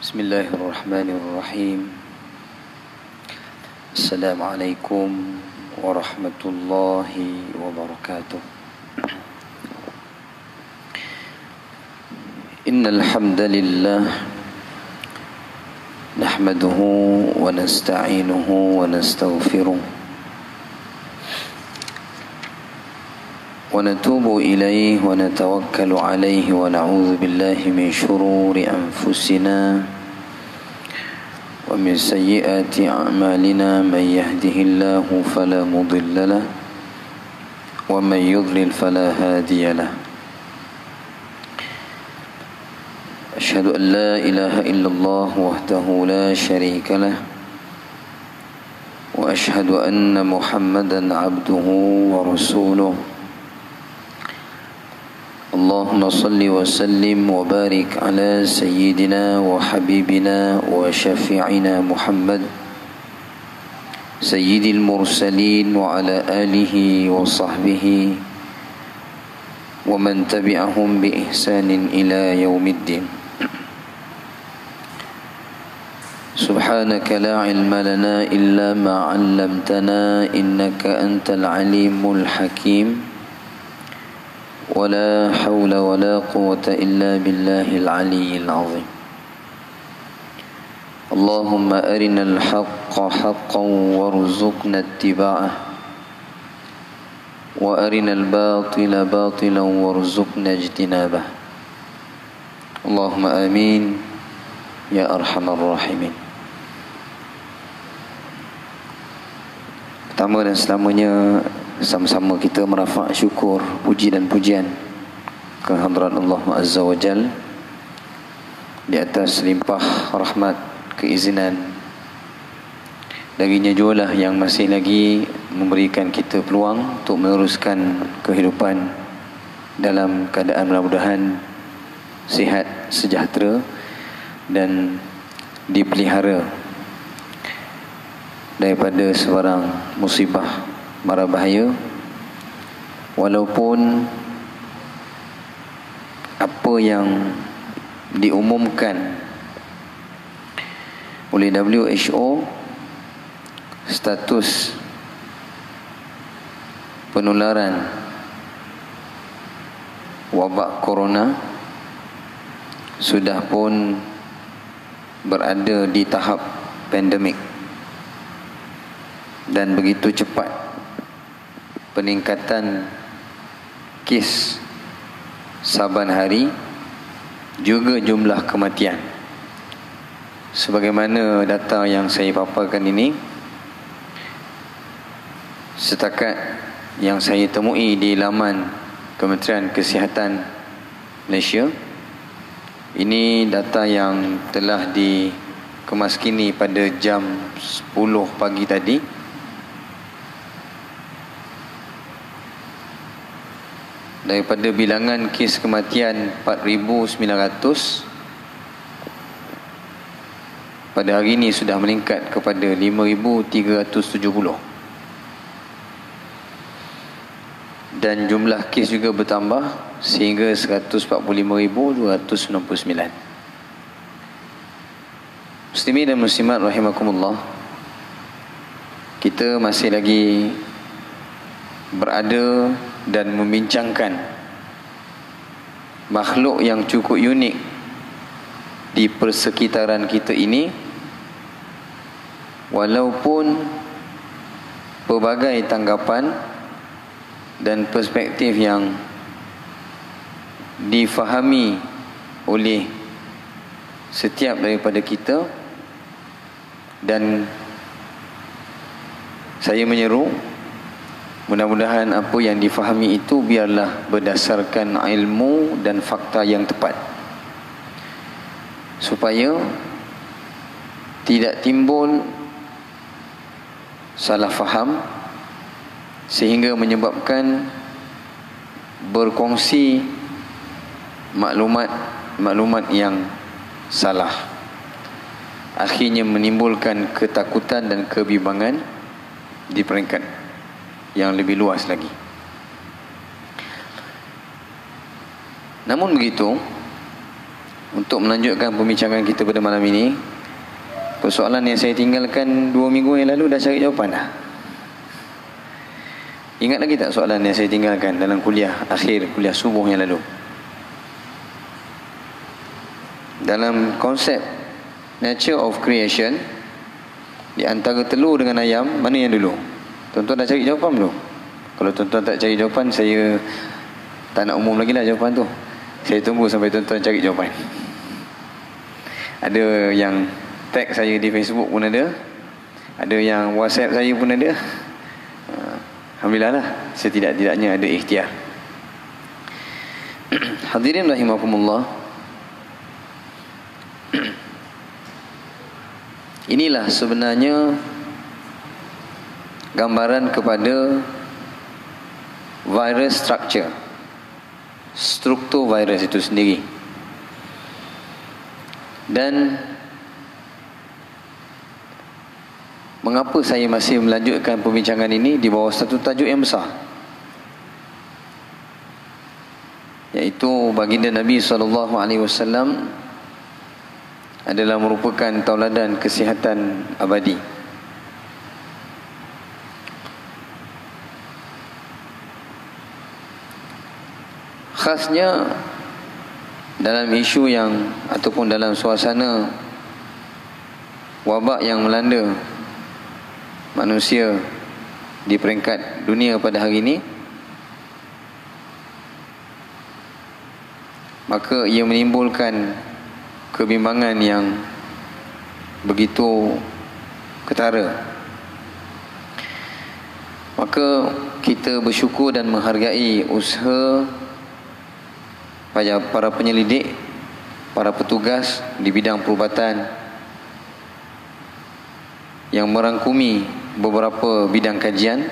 Bismillahirrahmanirrahim. Assalamualaikum warahmatullahi wabarakatuh. Innal hamdalillah nahmaduhu wa nasta'inuhu wa nastaghfiruh wa natubu ilayhi wa natawakkalu alayhi wa na'udzu billahi min shururi anfusina wa min sayyiati a'malina man yahdihillahu fala mudilla lahu wa man yudlil fala hadiya lahu. Asyhadu an la ilaha illallah wahdahu la syarika lahu wa asyhadu anna Muhammadan abduhu wa rasuluh. Allahumma salli wa sallim wa barik ala sayyidina wa habibina wa syafi'ina Muhammad sayyidil mursalin wa ala alihi wa sahbihi wa man tabi'ahum bi ihsanin ila yaumiddin. Subhanaka la ilma lana illa ma 'allamtana innaka antal alimul hakim. ولا حول ولا قوة إلا بالله العلي العظيم. اللهم أرنا الحق حقا وارزقنا اتباعه وأرنا الباطل باطلا وارزقنا اجتنابه. اللهم آمين يا أرحم الراحمين. Pertama dan selamanya, sama-sama kita merafak syukur, puji dan pujian kehadrat Allah Azza wa Jal di atas limpah rahmat, keizinan darinya jualah yang masih lagi memberikan kita peluang untuk meneruskan kehidupan dalam keadaan mudah-mudahan sihat, sejahtera dan dipelihara daripada sebarang musibah mara bahaya, walaupun apa yang diumumkan oleh WHO status penularan wabak corona sudah pun berada di tahap pandemik, dan begitu cepat peningkatan kes saban hari, juga jumlah kematian. Sebagaimana data yang saya paparkan ini, setakat yang saya temui di laman Kementerian Kesihatan Malaysia, ini data yang telah dikemaskini pada jam 10 pagi tadi. Daripada bilangan kes kematian 4,900, pada hari ini sudah meningkat kepada 5,370, dan jumlah kes juga bertambah sehingga 145,269. Muslimin dan muslimat rahimakumullah, kita masih lagi berada dan membincangkan makhluk yang cukup unik di persekitaran kita ini, walaupun pelbagai tanggapan dan perspektif yang difahami oleh setiap daripada kita, dan saya menyeru mudah-mudahan apa yang difahami itu biarlah berdasarkan ilmu dan fakta yang tepat, supaya tidak timbul salah faham sehingga menyebabkan berkongsi maklumat yang salah, akhirnya menimbulkan ketakutan dan kebimbangan di peringkat yang lebih luas lagi. Namun begitu, untuk melanjutkan pembincangan kita pada malam ini, persoalan yang saya tinggalkan 2 minggu yang lalu dah cari jawapan dah. Ingat lagi tak soalan yang saya tinggalkan dalam kuliah akhir, kuliah subuh yang lalu? Dalam konsep nature of creation, di antara telur dengan ayam, mana yang dulu? Tuan-tuan dah cari jawapan belum? Kalau tuan-tuan tak cari jawapan, saya tak nak umum lagi lah jawapan tu. Saya tunggu sampai tuan-tuan cari jawapan. Ada yang tag saya di Facebook pun ada, ada yang WhatsApp saya pun ada. Alhamdulillah lah, setidak-tidaknya ada ikhtiar. Hadirin rahimakumullah, inilah sebenarnya gambaran kepada virus structure, struktur virus itu sendiri. Dan mengapa saya masih melanjutkan perbincangan ini di bawah satu tajuk yang besar, iaitu baginda Nabi SAW adalah merupakan tauladan kesihatan abadi. Khasnya dalam isu yang ataupun dalam suasana wabak yang melanda manusia di peringkat dunia pada hari ini, maka ia menimbulkan kebimbangan yang begitu ketara. Maka kita bersyukur dan menghargai usaha para penyelidik, para petugas di bidang perubatan yang merangkumi beberapa bidang kajian,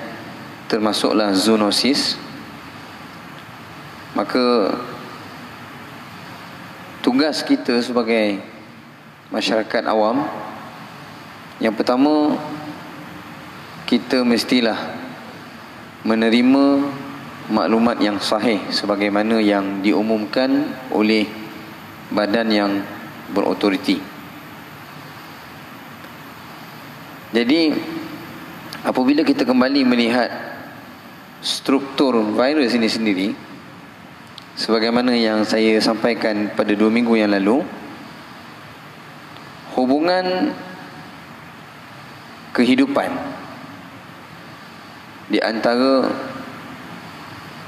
termasuklah zoonosis. Maka tugas kita sebagai masyarakat awam, yang pertama, kita mestilah menerima maklumat yang sahih sebagaimana yang diumumkan oleh badan yang berautoriti. Jadi apabila kita kembali melihat struktur virus ini sendiri, sebagaimana yang saya sampaikan pada 2 minggu yang lalu, hubungan kehidupan di antara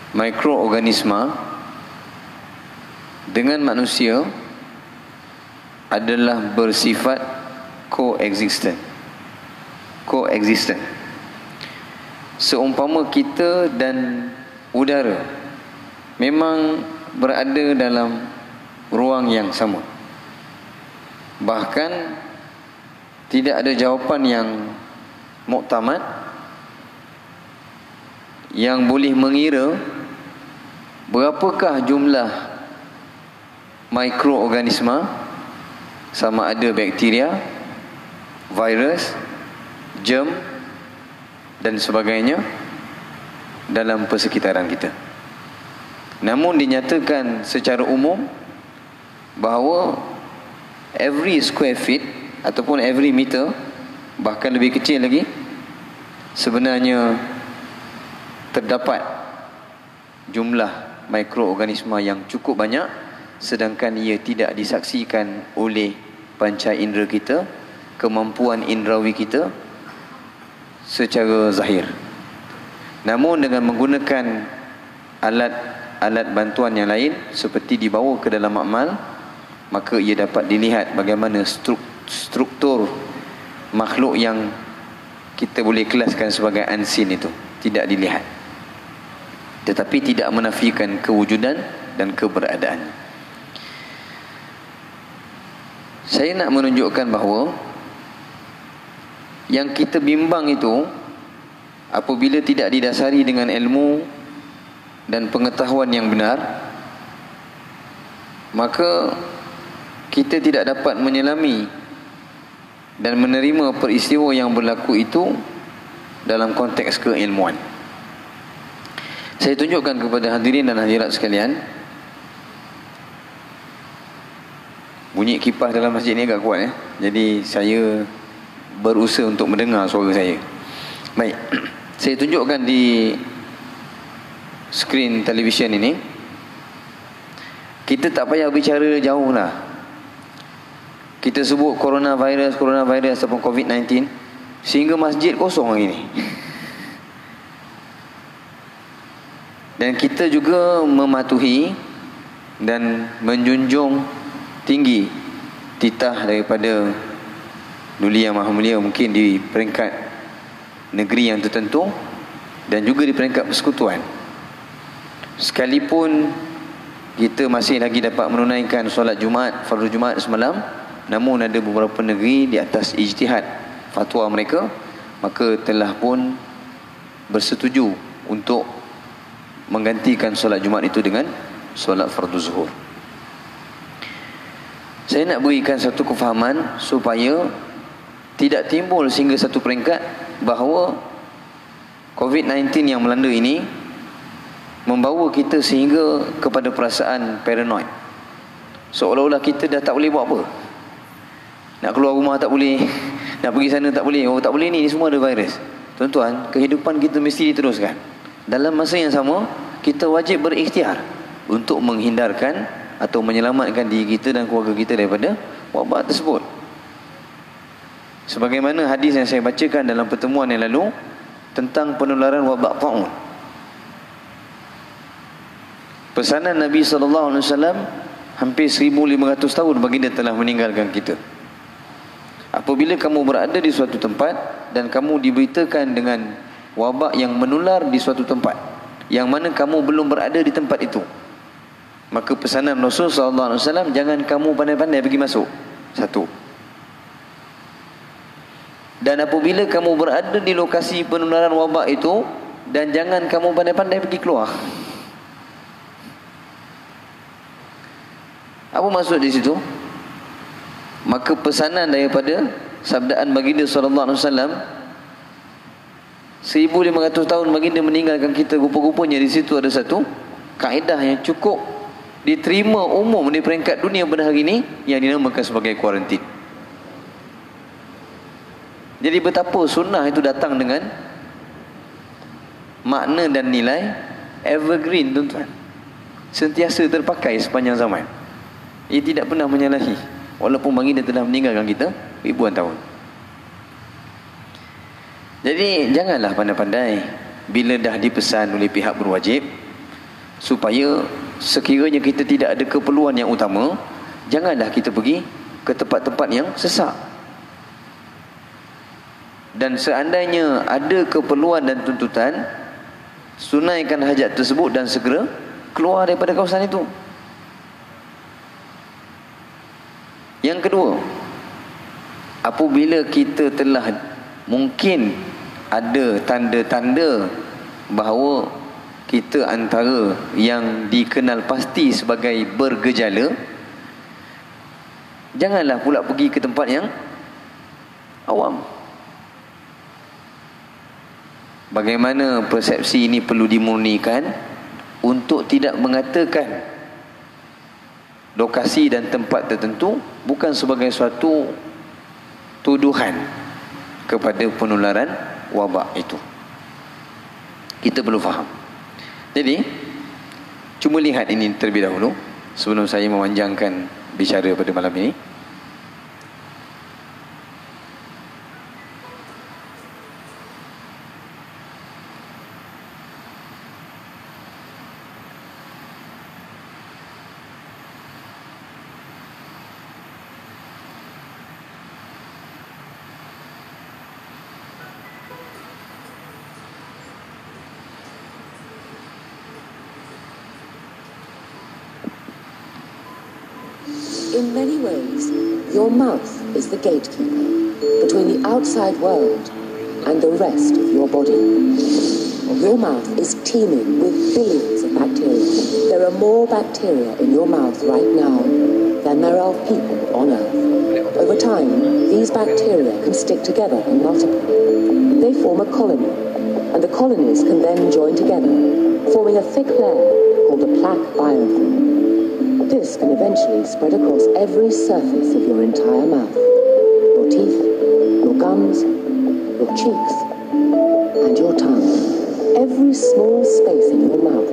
mikroorganisma dengan manusia adalah bersifat coexistent. Seumpama kita dan udara memang berada dalam ruang yang sama. Bahkan tidak ada jawapan yang muktamad yang boleh mengira berapakah jumlah mikroorganisma, sama ada bakteria, virus, germ dan sebagainya dalam persekitaran kita. Namun dinyatakan secara umum bahawa every square feet ataupun every meter, bahkan lebih kecil lagi, sebenarnya terdapat jumlah mikroorganisma yang cukup banyak, sedangkan ia tidak disaksikan oleh panca indera kita, kemampuan indrawi kita secara zahir. Namun dengan menggunakan alat bantuan yang lain seperti dibawa ke dalam makmal, maka ia dapat dilihat bagaimana struktur makhluk yang kita boleh kelaskan sebagai unseen itu tidak dilihat, tetapi tidak menafikan kewujudan dan keberadaan. Saya nak menunjukkan bahawa yang kita bimbang itu, apabila tidak didasari dengan ilmu dan pengetahuan yang benar, maka kita tidak dapat menyelami dan menerima peristiwa yang berlaku itu dalam konteks keilmuan. Saya tunjukkan kepada hadirin dan hadirat sekalian Bunyi kipas dalam masjid ni agak kuat Jadi saya berusaha untuk mendengar suara saya. Baik, saya tunjukkan di skrin televisyen ini. Kita tak payah bicara jauh lah. Kita sebut coronavirus ataupun COVID-19, sehingga masjid kosong hari ni. Dan kita juga mematuhi dan menjunjung tinggi titah daripada Duli Yang Maha Mulia, mungkin di peringkat negeri yang tertentu dan juga di peringkat persekutuan. Sekalipun kita masih lagi dapat menunaikan solat Jumaat, fardu Jumaat semalam, namun ada beberapa negeri di atas ijtihad fatwa mereka, maka telah pun bersetuju untuk menggantikan solat Jumaat itu dengan solat fardu zuhur. Saya nak berikan satu kefahaman supaya tidak timbul sehingga satu peringkat bahawa COVID-19 yang melanda ini membawa kita sehingga kepada perasaan paranoid. Seolah-olah kita dah tak boleh buat apa. Nak keluar rumah tak boleh, nak pergi sana tak boleh. Oh, tak boleh ni semua ada virus. Tuan-tuan, kehidupan kita mesti diteruskan. Dalam masa yang sama, kita wajib berikhtiar untuk menghindarkan atau menyelamatkan diri kita dan keluarga kita daripada wabak tersebut. Sebagaimana hadis yang saya bacakan dalam pertemuan yang lalu tentang penularan wabak taun. Pesanan Nabi SAW hampir 1500 tahun baginda telah meninggalkan kita. Apabila kamu berada di suatu tempat dan kamu diberitakan dengan wabak yang menular di suatu tempat, yang mana kamu belum berada di tempat itu, maka pesanan Rasul SAW, jangan kamu pandai-pandai pergi masuk. Satu. Dan apabila kamu berada di lokasi penularan wabak itu, dan jangan kamu pandai-pandai pergi keluar. Apa maksud di situ? Maka pesanan daripada sabdaan baginda SAW, 1500 tahun baginda meninggalkan kita, rupa-rupanya di situ ada satu kaedah yang cukup diterima umum di peringkat dunia pada hari ini, yang dinamakan sebagai kuarantin. Jadi betapa sunnah itu datang dengan makna dan nilai evergreen, tuan-tuan, sentiasa terpakai sepanjang zaman. Ia tidak pernah menyalahi, walaupun baginda telah meninggalkan kita ribuan tahun. Jadi janganlah pandai-pandai bila dah dipesan oleh pihak berwajib, supaya sekiranya kita tidak ada keperluan yang utama, janganlah kita pergi ke tempat-tempat yang sesak. Dan seandainya ada keperluan dan tuntutan, tunaikan hajat tersebut dan segera keluar daripada kawasan itu. Yang kedua, apabila kita telah mungkin ada tanda-tanda bahawa kita antara yang dikenal pasti sebagai bergejala, janganlah pula pergi ke tempat yang awam. Bagaimana persepsi ini perlu dimurnikan untuk tidak mengatakan lokasi dan tempat tertentu bukan sebagai suatu tuduhan kepada penularan wabak itu. Kita perlu faham. Jadi, cuma lihat ini terlebih dahulu sebelum saya memanjangkan bicara pada malam ini. In many ways, your mouth is the gatekeeper between the outside world and the rest of your body. Your mouth is teeming with billions of bacteria. There are more bacteria in your mouth right now than there are people on Earth. Over time, these bacteria can stick together and multiply. They form a colony, and the colonies can then join together, forming a thick layer called a plaque biofilm. This can eventually spread across every surface of your entire mouth. Your teeth, your gums, your cheeks, and your tongue. Every small space in your mouth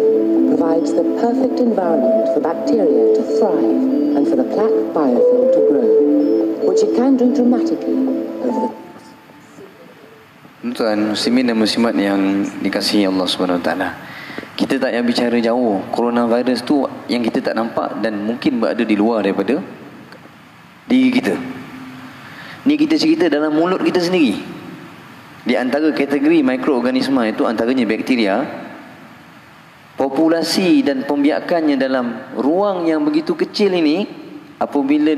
provides the perfect environment for bacteria to thrive and for the plaque biofilm to grow, which it can do dramatically over the... Tuan muslimin dan muslimat yang dikasihi Allah Subhanahu Wa Taala, kita tak payah bicara jauh. Coronavirus tu yang kita tak nampak dan mungkin berada di luar daripada diri kita. Ni kita cerita dalam mulut kita sendiri. Di antara kategori mikroorganisma itu antaranya bakteria. Populasi dan pembiakannya dalam ruang yang begitu kecil ini, apabila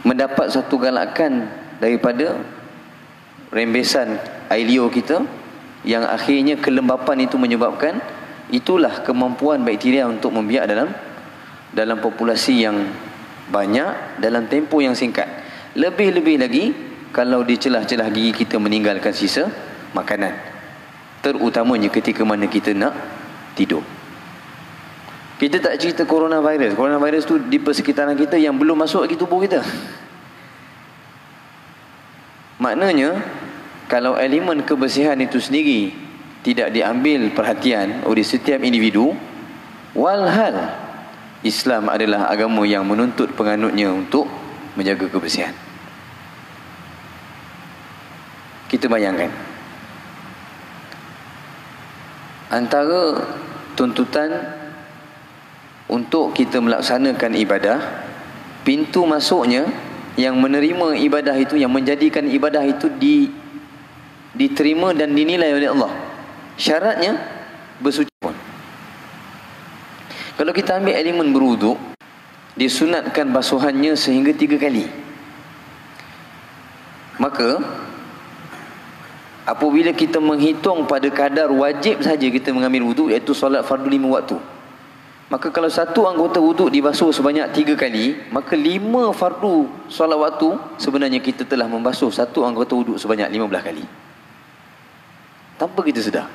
mendapat satu galakan daripada rembesan air liur kita, yang akhirnya kelembapan itu menyebabkan, itulah kemampuan bakteria untuk membiak dalam populasi yang banyak dalam tempoh yang singkat. Lebih-lebih lagi kalau di celah-celah gigi kita meninggalkan sisa makanan, terutamanya ketika mana kita nak tidur. Kita tak cerita coronavirus. Coronavirus tu di persekitaran kita yang belum masuk lagi tubuh kita. Maknanya kalau elemen kebersihan itu sendiri tidak diambil perhatian oleh setiap individu, walhal Islam adalah agama yang menuntut penganutnya untuk menjaga kebersihan. Kita bayangkan, antara tuntutan untuk kita melaksanakan ibadah, pintu masuknya yang menerima ibadah itu, yang menjadikan ibadah itu diterima dan dinilai oleh Allah, syaratnya bersuci pun. Kalau kita ambil elemen berwuduk, disunatkan basuhannya sehingga 3 kali. Maka apabila kita menghitung pada kadar wajib saja kita mengambil wuduk, iaitu solat fardu 5 waktu, maka kalau satu anggota wuduk dibasuh sebanyak 3 kali, maka 5 fardu solat waktu sebenarnya kita telah membasuh satu anggota wuduk sebanyak 15 kali tanpa kita sedar.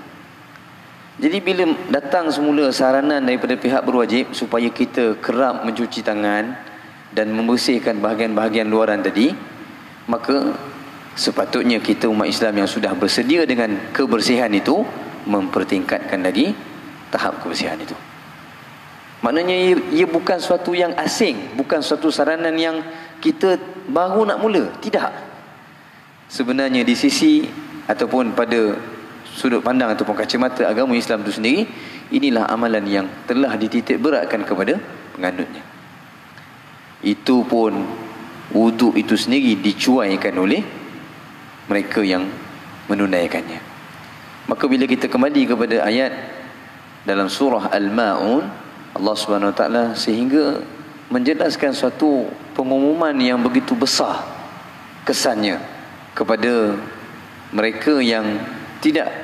Jadi bila datang semula saranan daripada pihak berwajib supaya kita kerap mencuci tangan dan membersihkan bahagian-bahagian luaran tadi, maka sepatutnya kita umat Islam yang sudah bersedia dengan kebersihan itu mempertingkatkan lagi tahap kebersihan itu. Maknanya ia bukan suatu yang asing, bukan suatu saranan yang kita baru nak mula. Tidak. Sebenarnya di sisi ataupun pada sudut pandang ataupun kacamata agama Islam itu sendiri, inilah amalan yang telah dititik beratkan kepada penganutnya. Itu pun wuduk itu sendiri dicuaikan oleh mereka yang menunaikannya. Maka bila kita kembali kepada ayat dalam surah Al-Ma'un, Allah Subhanahu Wa Taala sehingga menjelaskan suatu pengumuman yang begitu besar kesannya kepada mereka yang tidak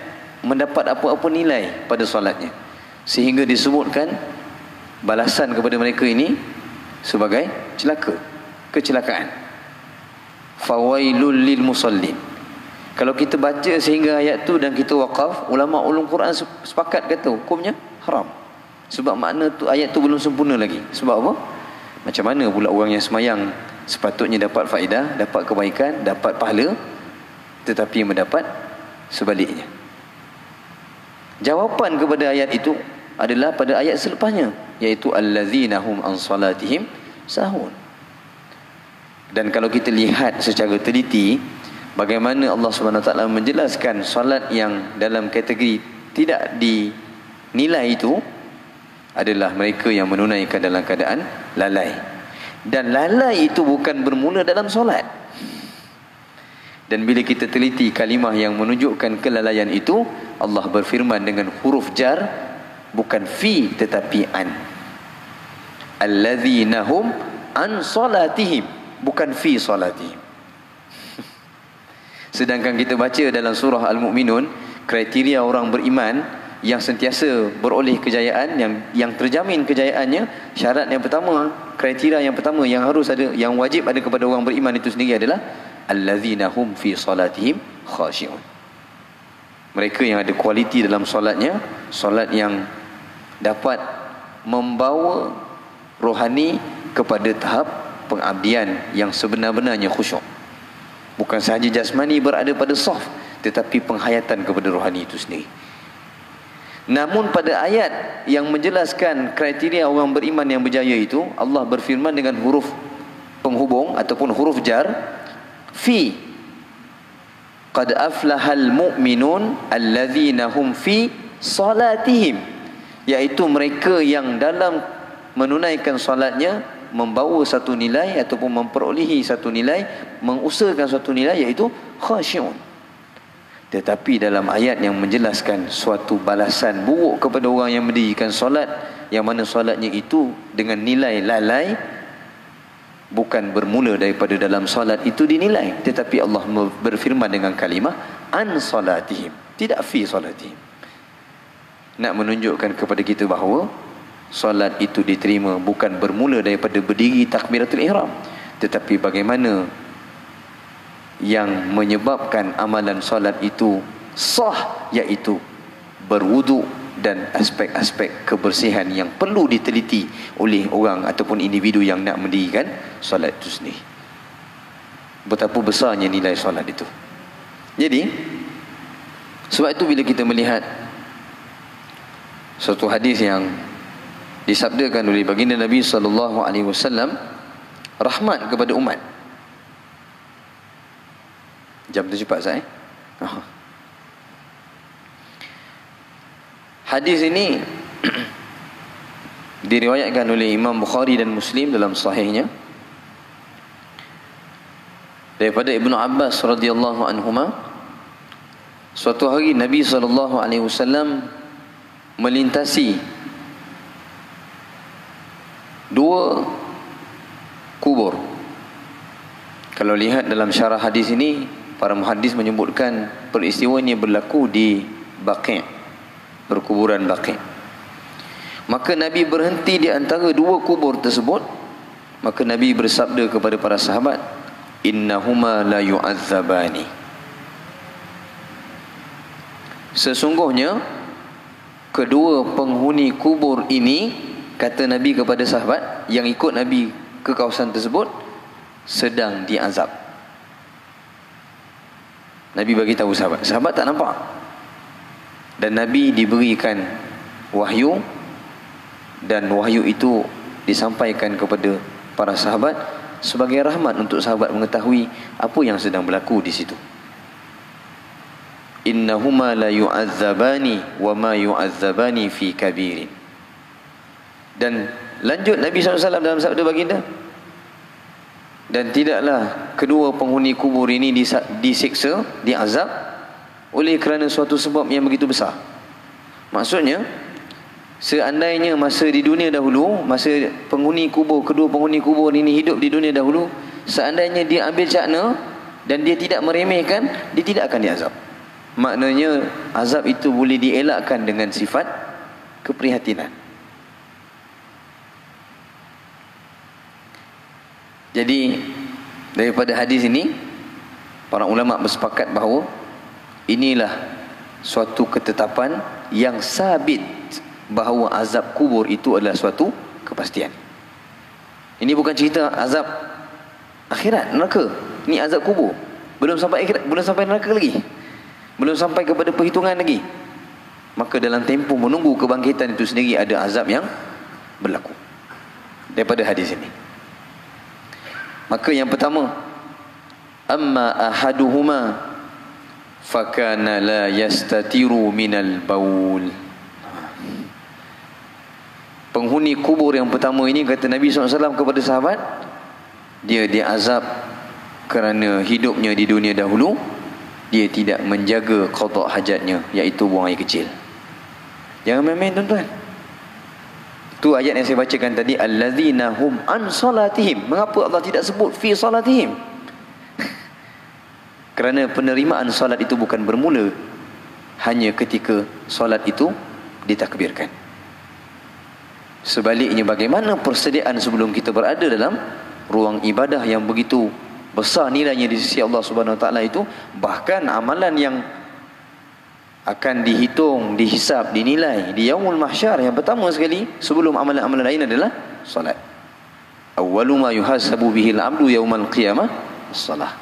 mendapat apa-apa nilai pada solatnya, sehingga disebutkan balasan kepada mereka ini sebagai kecelakaan. Fawailul lil musallin. Kalau kita baca sehingga ayat tu dan kita waqaf, ulama ulum Quran sepakat kata hukumnya haram. Sebab makna tu ayat tu belum sempurna lagi. Sebab apa? Macam mana pula orang yang semayang sepatutnya dapat faedah, dapat kebaikan, dapat pahala, tetapi mendapat sebaliknya. Jawapan kepada ayat itu adalah pada ayat selepasnya, iaitu allazina hum an salatihim sahun. Dan kalau kita lihat secara teliti bagaimana Allah Subhanahu Wa Taala menjelaskan solat yang dalam kategori tidak dinilai itu adalah mereka yang menunaikan dalam keadaan lalai. Dan lalai itu bukan bermula dalam solat. Dan bila kita teliti kalimah yang menunjukkan kelalaian itu, Allah berfirman dengan huruf jar, bukan fi tetapi an. Allazina hum an salatihim, bukan fi salatihim. Sedangkan kita baca dalam surah Al-Mu'minun, kriteria orang beriman yang sentiasa beroleh kejayaan, yang terjamin kejayaannya, syarat yang pertama, kriteria yang pertama yang harus ada, yang wajib ada kepada orang beriman itu sendiri adalah allazina hum fi salatihim khashi'un. Mereka yang ada kualiti dalam solatnya, solat yang dapat membawa rohani kepada tahap pengabdian yang sebenar-benarnya khusyuk. Bukan sahaja jasmani berada pada saf, tetapi penghayatan kepada rohani itu sendiri. Namun pada ayat yang menjelaskan kriteria orang beriman yang berjaya itu, Allah berfirman dengan huruf penghubung ataupun huruf jar, fi qad aflahal mu'minun allazina hum fi salatihim, iaitu mereka yang dalam menunaikan solatnya membawa satu nilai ataupun memperolehi satu nilai, mengusahakan satu nilai, iaitu khasyun. Tetapi dalam ayat yang menjelaskan suatu balasan buruk kepada orang yang mendirikan solat, yang mana solatnya itu dengan nilai lalai, bukan bermula daripada dalam solat itu dinilai, tetapi Allah berfirman dengan kalimah an solatihim, tidak fi solatihim, nak menunjukkan kepada kita bahawa solat itu diterima bukan bermula daripada berdiri takbiratul ihram, tetapi bagaimana yang menyebabkan amalan solat itu sah, iaitu berwudu dan aspek-aspek kebersihan yang perlu diteliti oleh orang ataupun individu yang nak mendirikan solat itu sendiri. Betapa besarnya nilai solat itu. Jadi sebab itu bila kita melihat satu hadis yang disabdakan oleh baginda Nabi SAW, rahmat kepada umat. Jam tu cepat saya. Hadis ini diriwayatkan oleh Imam Bukhari dan Muslim dalam sahihnya daripada Ibnu Abbas radhiyallahu anhuma. Suatu hari Nabi SAW melintasi dua kubur. Kalau lihat dalam syarah hadis ini, para muhaddis menyebutkan peristiwa ini berlaku di Baqi', perkuburan Baqi'. Maka Nabi berhenti di antara dua kubur tersebut. Maka Nabi bersabda kepada para sahabat, innahuma la yu'adzabani, sesungguhnya kedua penghuni kubur ini, kata Nabi kepada sahabat yang ikut Nabi ke kawasan tersebut, sedang diazab. Nabi bagi tahu sahabat, sahabat tak nampak, dan Nabi diberikan wahyu, dan wahyu itu disampaikan kepada para sahabat sebagai rahmat untuk sahabat mengetahui apa yang sedang berlaku di situ. Innahuma la yu'adzabani wa ma yu'adzabani fi kabirin. Dan lanjut Nabi SAW dalam sabda baginda, dan tidaklah kedua penghuni kubur ini disiksa, diazab oleh kerana suatu sebab yang begitu besar. Maksudnya, seandainya masa di dunia dahulu, masa penghuni kubur, kedua penghuni kubur ini hidup di dunia dahulu, seandainya dia ambil cakna dan dia tidak meremehkan, dia tidak akan diazab. Maknanya azab itu boleh dielakkan dengan sifat keprihatinan. Jadi daripada hadis ini, para ulama bersepakat bahawa inilah suatu ketetapan yang sabit bahawa azab kubur itu adalah suatu kepastian. Ini bukan cerita azab akhirat, neraka. Ini azab kubur. Belum sampai akhirat, belum sampai neraka lagi, belum sampai kepada perhitungan lagi. Maka dalam tempoh menunggu kebangkitan itu sendiri ada azab yang berlaku daripada hadis ini. Maka yang pertama, amma ahaduhuma fakana la yastatiru minal baul. Penghuni kubur yang pertama ini, kata Nabi SAW kepada sahabat, dia diazab kerana hidupnya di dunia dahulu dia tidak menjaga qada hajatnya, iaitu buang air kecil. Jangan main-main tuan-tuan. Tu ayat yang saya bacakan tadi, allazina hum an salatihim. Mengapa Allah tidak sebut fi salatihim? Kerana penerimaan solat itu bukan bermula hanya ketika solat itu ditakbirkan. Sebaliknya, bagaimana persediaan sebelum kita berada dalam ruang ibadah yang begitu besar nilainya di sisi Allah Subhanahu Wa Taala itu, bahkan amalan yang akan dihitung, dihisap, dinilai di yaumul mahsyar. Yang pertama sekali sebelum amalan-amalan lain adalah solat. Awwalu ma yuhasabu bihi al-'abdu yaumal qiyamah as-salah.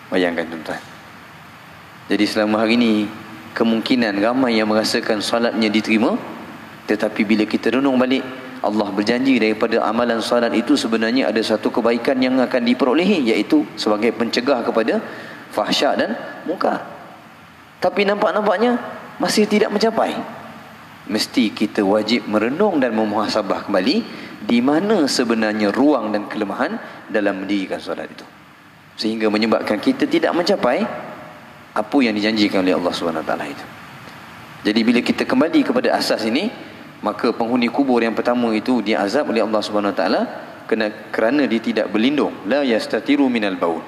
Bayangkan tuan-tuan. Jadi selama hari ini kemungkinan ramai yang merasakan solatnya diterima, tetapi bila kita renung balik, Allah berjanji daripada amalan solat itu sebenarnya ada satu kebaikan yang akan diperolehi, iaitu sebagai pencegah kepada fahsyak dan munkar. Tapi nampak-nampaknya masih tidak mencapai. Mesti kita wajib merenung dan memuhasabah kembali di mana sebenarnya ruang dan kelemahan dalam mendirikan solat itu, sehingga menyebabkan kita tidak mencapai apa yang dijanjikan oleh Allah SWT itu. Jadi bila kita kembali kepada asas ini, maka penghuni kubur yang pertama itu diazab oleh Allah SWT kerana dia tidak berlindung. La yastatiru minal baul.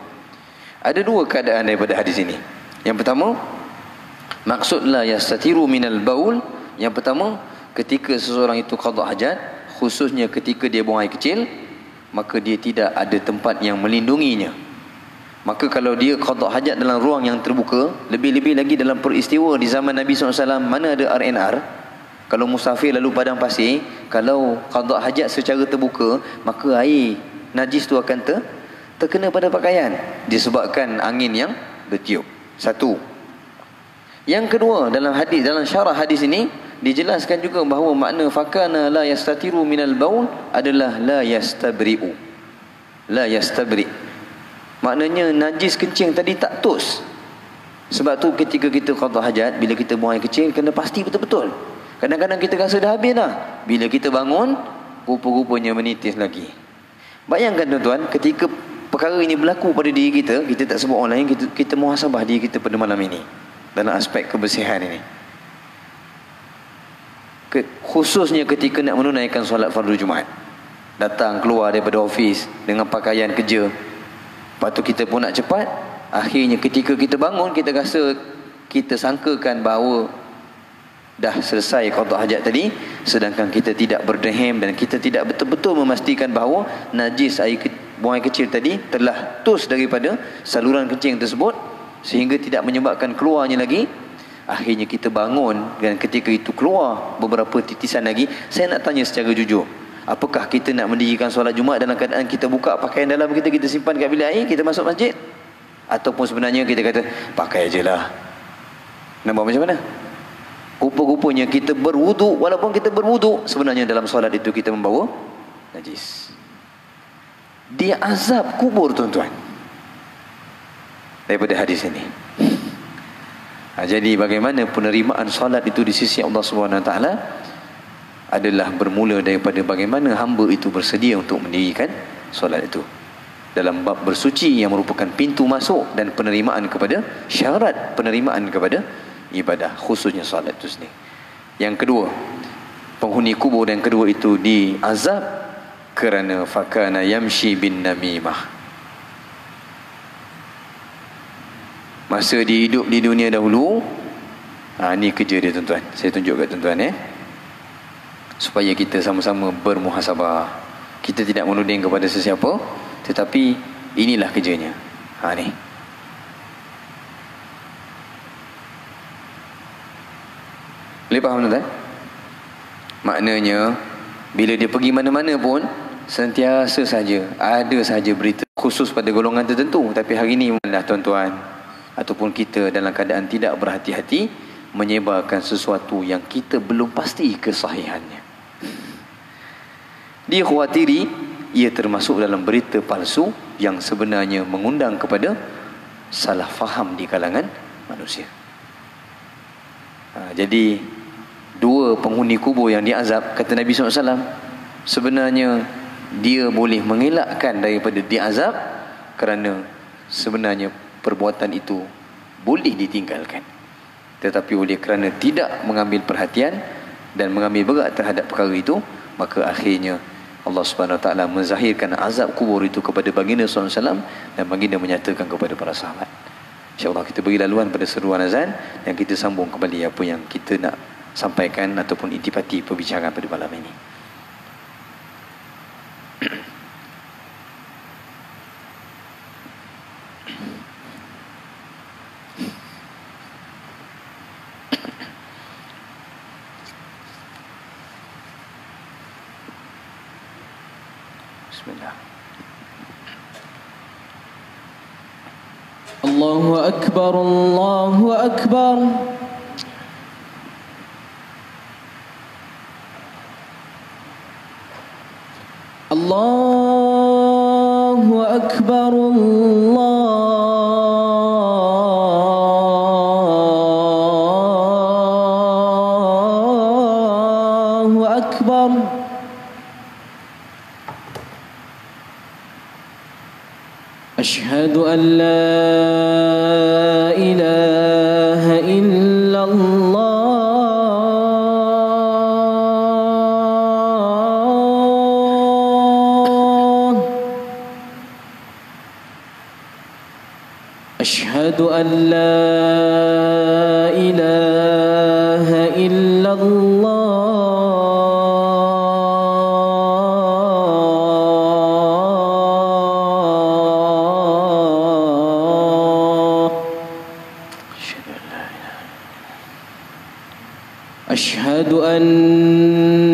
Ada dua keadaan daripada hadis ini. Yang pertama, maksud la yastatiru minal baul, yang pertama, ketika seseorang itu qada hajat, khususnya ketika dia buang air kecil, maka dia tidak ada tempat yang melindunginya. Maka kalau dia qada hajat dalam ruang yang terbuka, lebih-lebih lagi dalam peristiwa di zaman Nabi SAW, mana ada RNR. Kalau musafir lalu padang pasir, kalau qada hajat secara terbuka, maka air najis tu akan terkena pada pakaian disebabkan angin yang bertiup. Satu. Yang kedua, dalam syarah hadis ini dijelaskan juga bahawa makna fakana la yastatiru minal baul adalah la yastabri'u. La yastabri'. Maknanya najis kencing tadi tak tos. Sebab tu ketika kita qada hajat, bila kita buang air kecil, kena pasti betul-betul. Kadang-kadang kita rasa dah habis dah, bila kita bangun, rupa-rupanya menitis lagi. Bayangkan tuan-tuan, ketika perkara ini berlaku pada diri kita, kita tak sebut orang lain, kita muhasabah diri kita pada malam ini dalam aspek kebersihan ini. Khususnya ketika nak menunaikan solat fardu Jumaat, datang keluar daripada ofis dengan pakaian kerja, lepas tu kita pun nak cepat. Akhirnya ketika kita bangun, kita sangkakan bahawa dah selesai qada hajat tadi, sedangkan kita tidak berdehem dan kita tidak betul-betul memastikan bahawa najis buang air kecil tadi telah tus daripada saluran kencing tersebut sehingga tidak menyebabkan keluarnya lagi. Akhirnya kita bangun dan ketika itu keluar beberapa titisan lagi. Saya nak tanya secara jujur, apakah kita nak mendirikan solat Jumaat dalam keadaan kita buka pakaian dalam kita simpan kat bilik air, kita masuk masjid? Ataupun sebenarnya kita kata, pakai je lah. Nampak macam mana? Rupa-rupanya kita berwuduk, walaupun kita berwuduk, sebenarnya dalam solat itu kita membawa najis. Dia azab kubur tuan-tuan daripada hadis ini. Jadi bagaimana penerimaan solat itu di sisi Allah SWT adalah bermula daripada bagaimana hamba itu bersedia untuk mendirikan solat itu dalam bab bersuci yang merupakan pintu masuk dan penerimaan kepada syarat penerimaan kepada ibadah, khususnya solat itu sendiri. Yang kedua, penghuni kubur yang kedua itu diazab kerana fakana yamshi bin namimah. Masa dia hidup di dunia dahulu, ni kerja dia tuan-tuan. Saya tunjuk kat tuan-tuan supaya kita sama-sama bermuhasabah. Kita tidak menuding kepada sesiapa, tetapi inilah kerjanya. Ni. Boleh faham tuan-tuan? Maknanya bila dia pergi mana-mana pun sentiasa saja ada saja berita khusus pada golongan tertentu. Tapi hari ini adalah tuan-tuan ataupun kita dalam keadaan tidak berhati-hati menyebarkan sesuatu yang kita belum pasti kesahihannya. Dia khawatiri ia termasuk dalam berita palsu yang sebenarnya mengundang kepada salah faham di kalangan manusia. Jadi dua penghuni kubur yang diazab, kata Nabi SAW, sebenarnya dia boleh mengelakkan daripada diazab kerana sebenarnya perbuatan itu boleh ditinggalkan. Tetapi oleh kerana tidak mengambil perhatian dan mengambil berat terhadap perkara itu, maka akhirnya Allah Subhanahu Wa Taala menzahirkan azab kubur itu kepada baginda SAW dan baginda menyatakan kepada para sahabat. InsyaAllah kita beri laluan pada seruan azan dan kita sambung kembali apa yang kita nak sampaikan ataupun intipati perbicaraan pada malam ini. Bismillah. Allahu Akbar, Allahu Akbar. Allahu Akbar, Allahu Akbar. Ashhadu an la ilaha illallah. Ashhadu an la ilaha illallah. Ashhadu anna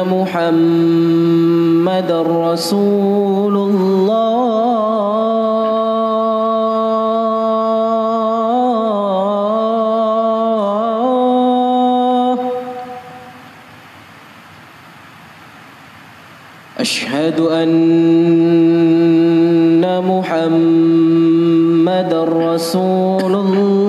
Muhammadar Rasulullah. Ashhadu anna Muhammadar Rasulullah.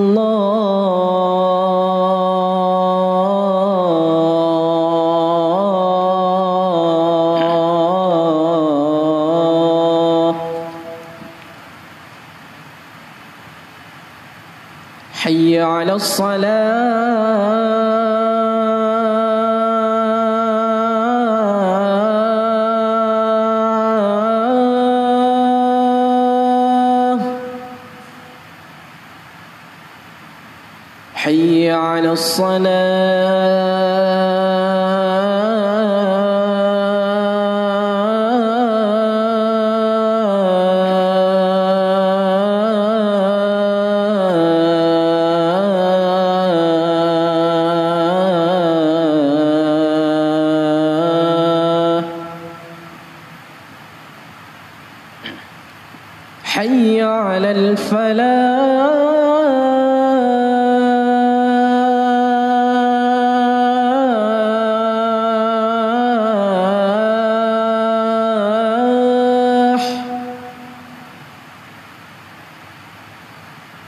حي على الصلاة حي على حي على الفلاح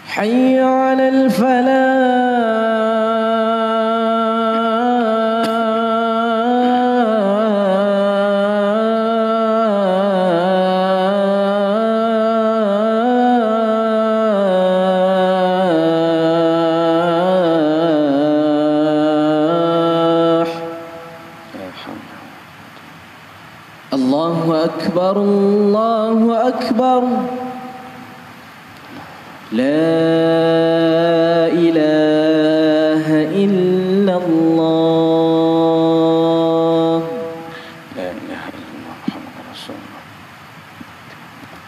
حي على الفلاح. الله أكبر، الله أكبر. لا إله إلا الله. لا إله إلا الله محمد رسول الله.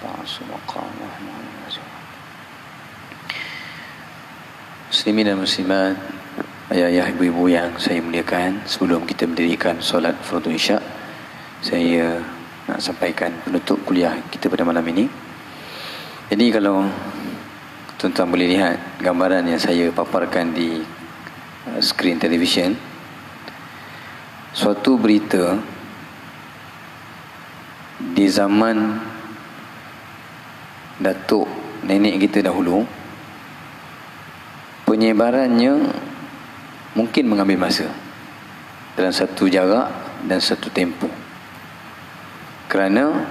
Ta'asu maqam Muhammad Rasulullah. Muslimin dan muslimat, ayah-ayah, ibu-ibu yang saya muliakan, sebelum kita mendirikan solat fardu isyak, saya nak sampaikan penutup kuliah kita pada malam ini. Jadi kalau tuan-tuan boleh lihat gambaran yang saya paparkan di skrin televisyen, suatu berita di zaman datuk nenek kita dahulu, penyebarannya mungkin mengambil masa dalam satu jarak dan satu tempoh, kerana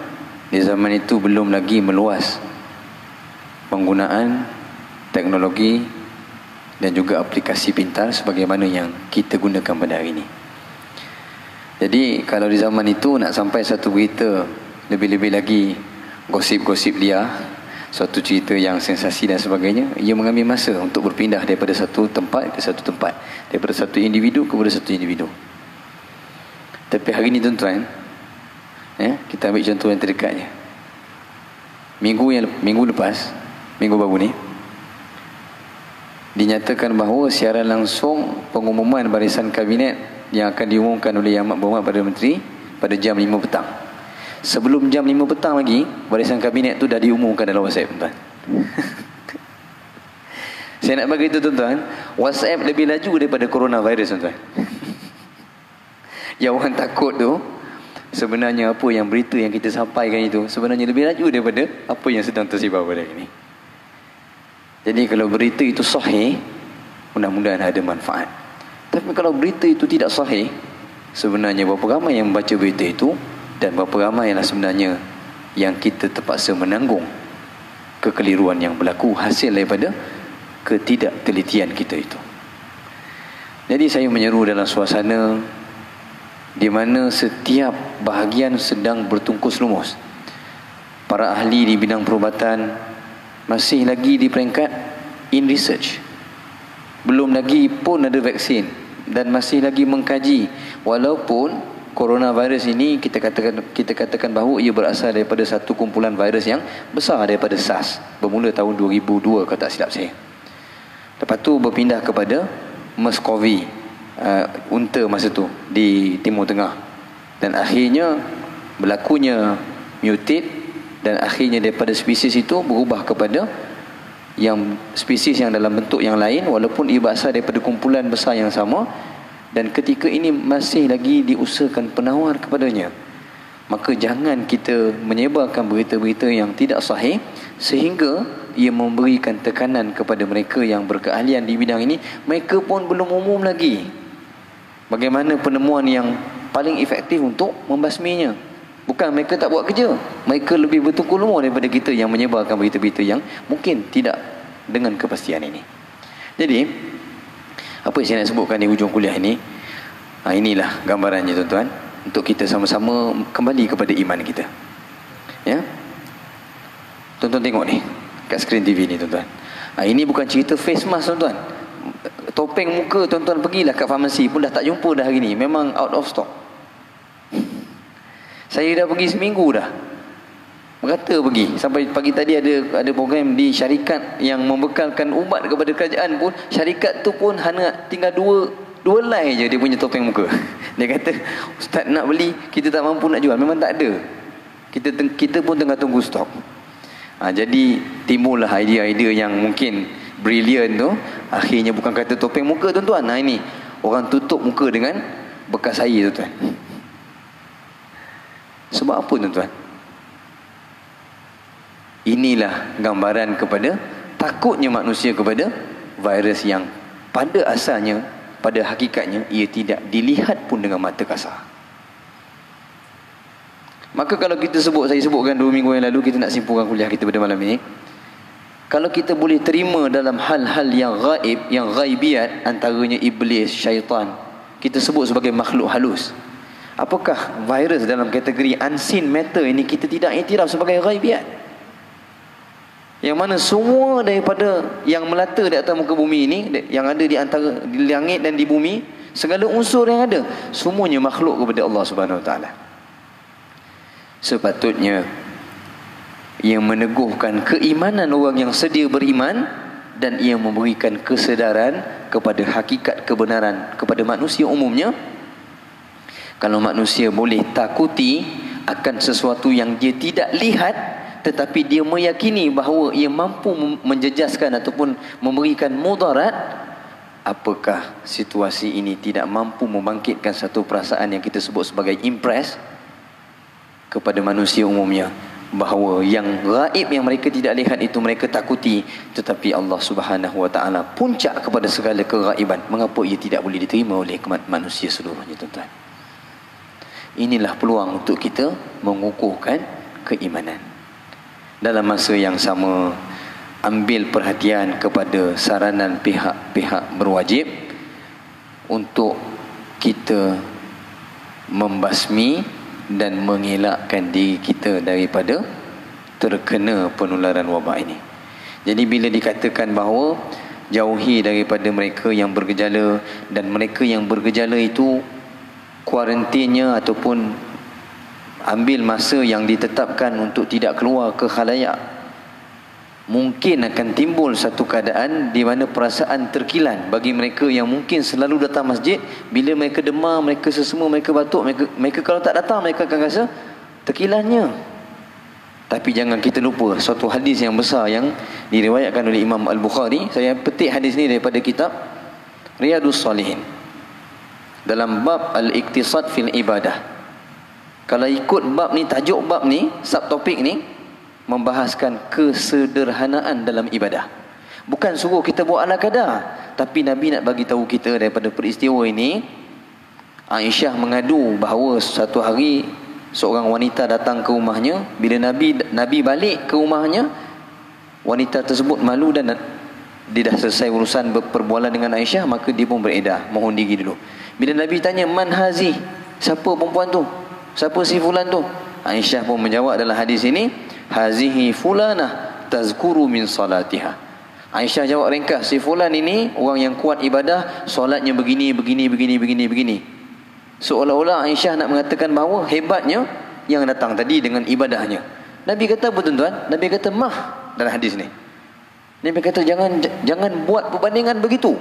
di zaman itu belum lagi meluas penggunaan teknologi dan juga aplikasi pintar sebagaimana yang kita gunakan pada hari ini. Jadi kalau di zaman itu nak sampai satu berita, lebih-lebih lagi gosip-gosip liar, suatu cerita yang sensasi dan sebagainya, ia mengambil masa untuk berpindah daripada satu tempat ke satu tempat, daripada satu individu kepada satu individu. Tapi hari ini tuan-tuan, kita ambil contoh yang terdekatnya. Minggu lepas, minggu baru ni, dinyatakan bahawa siaran langsung pengumuman barisan kabinet yang akan diumumkan oleh Yang Amat Berhormat Perdana Menteri pada jam 5 petang. Sebelum jam 5 petang lagi, barisan kabinet tu dah diumumkan dalam WhatsApp, tuan. Saya nak bagi itu, tuan-tuan, WhatsApp lebih laju daripada coronavirus, tuan-tuan. Yang orang takut tu, sebenarnya apa yang berita yang kita sampaikan itu sebenarnya lebih laju daripada apa yang sedang tersebar pada hari ini. Jadi kalau berita itu sahih, mudah-mudahan ada manfaat. Tapi kalau berita itu tidak sahih, sebenarnya berapa ramai yang membaca berita itu, dan berapa ramailah sebenarnya yang kita terpaksa menanggung kekeliruan yang berlaku hasil daripada ketidaktelitian kita itu. Jadi saya menyeru dalam suasana di mana setiap bahagian sedang bertungkus lumus. Para ahli di bidang perubatan masih lagi di peringkat in research. Belum lagi pun ada vaksin dan masih lagi mengkaji. Walaupun coronavirus ini kita katakan bahawa ia berasal daripada satu kumpulan virus yang besar daripada SARS, bermula tahun 2002 kalau tak silap saya. Lepas tu berpindah kepada MERS-CoV, unta masa tu di Timur Tengah, dan akhirnya berlakunya mutate, dan akhirnya daripada spesies itu berubah kepada yang spesies yang dalam bentuk yang lain, walaupun ia berasal daripada kumpulan besar yang sama. Dan ketika ini masih lagi diusahakan penawar kepadanya, maka jangan kita menyebarkan berita-berita yang tidak sahih sehingga ia memberikan tekanan kepada mereka yang berkeahlian di bidang ini. Mereka pun belum umum lagi bagaimana penemuan yang paling efektif untuk membasminya. Bukan mereka tak buat kerja, mereka lebih bertukar lumur daripada kita yang menyebarkan berita-berita yang mungkin tidak dengan kepastian ini. Jadi apa yang saya nak sebutkan di hujung kuliah ini, inilah gambarannya, tuan-tuan, untuk kita sama-sama kembali kepada iman kita. Ya, tuan-tuan tengok ni kat skrin TV ni, tuan-tuan. Ini bukan cerita face mask, tuan-tuan. Topeng muka, tuan-tuan pergilah kat farmasi pun dah tak jumpa dah hari ni, memang out of stock. Saya dah pergi seminggu dah, merata pergi. Sampai pagi tadi ada program di syarikat yang membekalkan ubat kepada kerajaan pun. Syarikat tu pun hanya tinggal dua line je dia punya topeng muka. Dia kata, ustaz nak beli, kita tak mampu nak jual. Memang tak ada. Kita pun tengah tunggu stok. Jadi timbullah idea-idea yang mungkin brilliant tu. Akhirnya bukan kata topeng muka, tuan-tuan. Ini orang tutup muka dengan bekas air, tuan-tuan. Sebab apa, tuan-tuan? Inilah gambaran kepada takutnya manusia kepada virus yang pada asalnya, pada hakikatnya, ia tidak dilihat pun dengan mata kasar. Maka kalau kita saya sebutkan 2 minggu yang lalu, kita nak simpulkan kuliah kita pada malam ini. Kalau kita boleh terima dalam hal-hal yang gaib, yang gaibiat, antaranya iblis, syaitan, kita sebut sebagai makhluk halus. Apakah virus dalam kategori unseen matter ini kita tidak iktiraf sebagai gaibiat? Yang mana semua daripada yang melata di atas muka bumi ini, yang ada di antara di langit dan di bumi, segala unsur yang ada, semuanya makhluk kepada Allah Subhanahu Wa Taala. Sepatutnya ia meneguhkan keimanan orang yang sedia beriman, dan ia memberikan kesedaran kepada hakikat kebenaran kepada manusia umumnya. Kalau manusia boleh takuti akan sesuatu yang dia tidak lihat, tetapi dia meyakini bahawa ia mampu menjejaskan ataupun memberikan mudarat, apakah situasi ini tidak mampu membangkitkan satu perasaan yang kita sebut sebagai impress kepada manusia umumnya, bahawa yang gaib yang mereka tidak lihat itu mereka takuti, tetapi Allah Subhanahu Wa Taala puncak kepada segala kegaiban. Mengapa ia tidak boleh diterima oleh manusia seluruhnya, tuan-tuan? Inilah peluang untuk kita mengukuhkan keimanan. Dalam masa yang sama, ambil perhatian kepada saranan pihak-pihak berwajib untuk kita membasmi dan mengelakkan diri kita daripada terkena penularan wabak ini. Jadi bila dikatakan bahawa jauhi daripada mereka yang bergejala, dan mereka yang bergejala itu kuarantinnya ataupun ambil masa yang ditetapkan untuk tidak keluar ke khalayak, mungkin akan timbul satu keadaan di mana perasaan terkilan bagi mereka yang mungkin selalu datang masjid. Bila mereka demam, mereka sesama, mereka batuk, mereka kalau tak datang, mereka akan rasa tekilannya. Tapi jangan kita lupa suatu hadis yang besar yang diriwayatkan oleh Imam Al-Bukhari. Saya petik hadis ni daripada kitab Riyadhus Salihin dalam bab Al-Iqtisad fil Ibadah. Kalau ikut bab ni, tajuk bab ni, subtopik ni membahaskan kesederhanaan dalam ibadah. Bukan suruh kita buat ala kadar, tapi Nabi nak bagi tahu kita daripada peristiwa ini. Aisyah mengadu bahawa satu hari seorang wanita datang ke rumahnya. Bila Nabi balik ke rumahnya, wanita tersebut malu dan dia dah selesai urusan perbualan dengan Aisyah, maka dia pun beredah, mohon diri dulu. Bila Nabi tanya, man hazi, siapa perempuan tu, siapa si fulan tu, Aisyah pun menjawab dalam hadis ini, hazihi fulanah tazkuru min salatiha. Aisyah jawab ringkas, si fulan ini orang yang kuat ibadah, solatnya begini. Seolah-olah Aisyah nak mengatakan bahawa hebatnya yang datang tadi dengan ibadahnya. Nabi kata apa tuan-tuan? Nabi kata mah dalam hadis ni. Nabi kata jangan buat perbandingan begitu.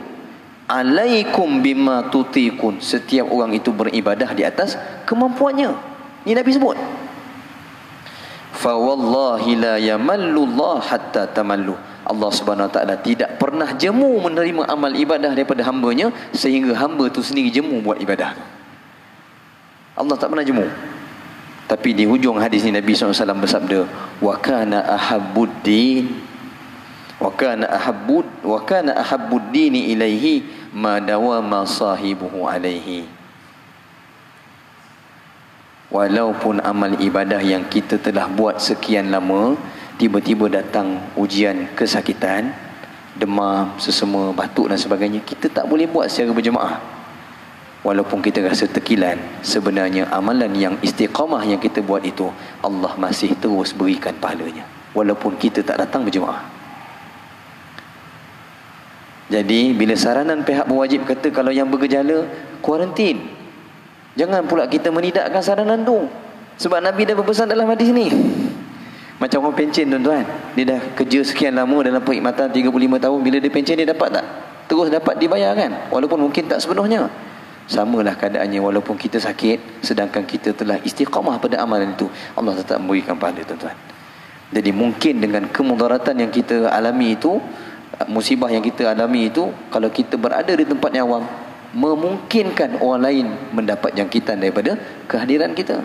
Alaikum bima tutikun. Setiap orang itu beribadah di atas kemampuannya. Ini Nabi sebut. Fa wallahi la yamallullah hatta tamallu. Allah Subhanahu Wa Taala tidak pernah jemu menerima amal ibadah daripada hamba-Nya sehingga hamba tu sendiri jemu buat ibadah. Allah tak pernah jemu. Tapi di hujung hadis ni Nabi SAW bersabda, wa kana ahabbuddin wa kana ahabbuddini ilaihi ma dawama sahibuhu alaihi. Walaupun amal ibadah yang kita telah buat sekian lama, tiba-tiba datang ujian kesakitan, demam, sesama, batuk dan sebagainya, kita tak boleh buat secara berjemaah. Walaupun kita rasa tekilan, sebenarnya amalan yang istiqamah yang kita buat itu, Allah masih terus berikan pahalanya, walaupun kita tak datang berjemaah. Jadi bila saranan pihak berwajib kata kalau yang bergejala, kuarantin, jangan pula kita menidakkan saranan tu. Sebab Nabi dah berpesan dalam hadis ni. Macam orang pencen tuan-tuan, dia dah kerja sekian lama dalam perkhidmatan 35 tahun, bila dia pencen dia dapat tak? Terus dapat dibayar kan? Walaupun mungkin tak sepenuhnya. Samalah keadaannya, walaupun kita sakit, sedangkan kita telah istiqamah pada amalan itu, Allah tetap memberikan pahala tuan-tuan. Jadi mungkin dengan kemudaratan yang kita alami itu, musibah yang kita alami itu, kalau kita berada di tempat yang awam, memungkinkan orang lain mendapat jangkitan daripada kehadiran kita.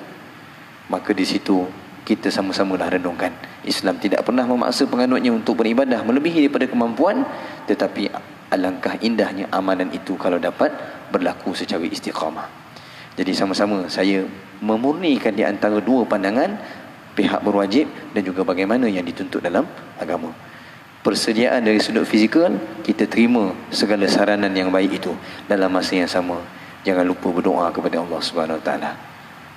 Maka di situ kita sama-samalah renungkan, Islam tidak pernah memaksa penganutnya untuk beribadah melebihi daripada kemampuan, tetapi alangkah indahnya amalan itu kalau dapat berlaku secara istiqamah. Jadi sama-sama saya memurnikan di antara dua pandangan, pihak berwajib dan juga bagaimana yang dituntut dalam agama. Persediaan dari sudut fizikal, kita terima segala saranan yang baik itu. Dalam masa yang sama, jangan lupa berdoa kepada Allah Subhanahu Wa Taala.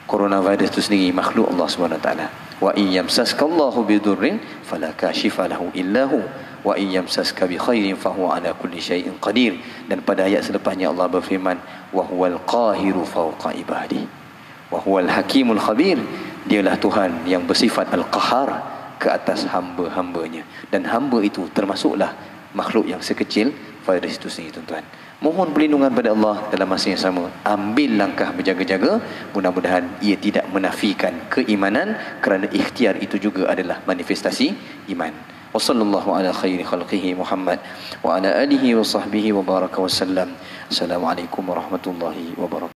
Coronavirus itu sendiri makhluk Allah Subhanahu Wa Taala. Wa iyyamsaskallahu bidurrin fala kashifa lahu illahu wa iyyamsaska bi khairin fahuwa ala kulli syai'in qadir. Dan pada ayat selepasnya Allah berfirman, wa huwal qahiru fawqa ibadi wa huwal hakimul khabir. Dialah Tuhan yang bersifat al-qahar ke atas hamba-hambanya, dan hamba itu termasuklah makhluk yang sekecil virus itu sendiri tuan-tuan. Mohon perlindungan pada Allah dalam masa yang sama. Ambil langkah berjaga-jaga. Mudah-mudahan ia tidak menafikan keimanan, kerana ikhtiar itu juga adalah manifestasi iman. Wa sallallahu ala khairi khalqihi Muhammad wa ala alihi wa sahbihi wa baraka wa sallam. Assalamualaikum warahmatullahi wabarakatuh.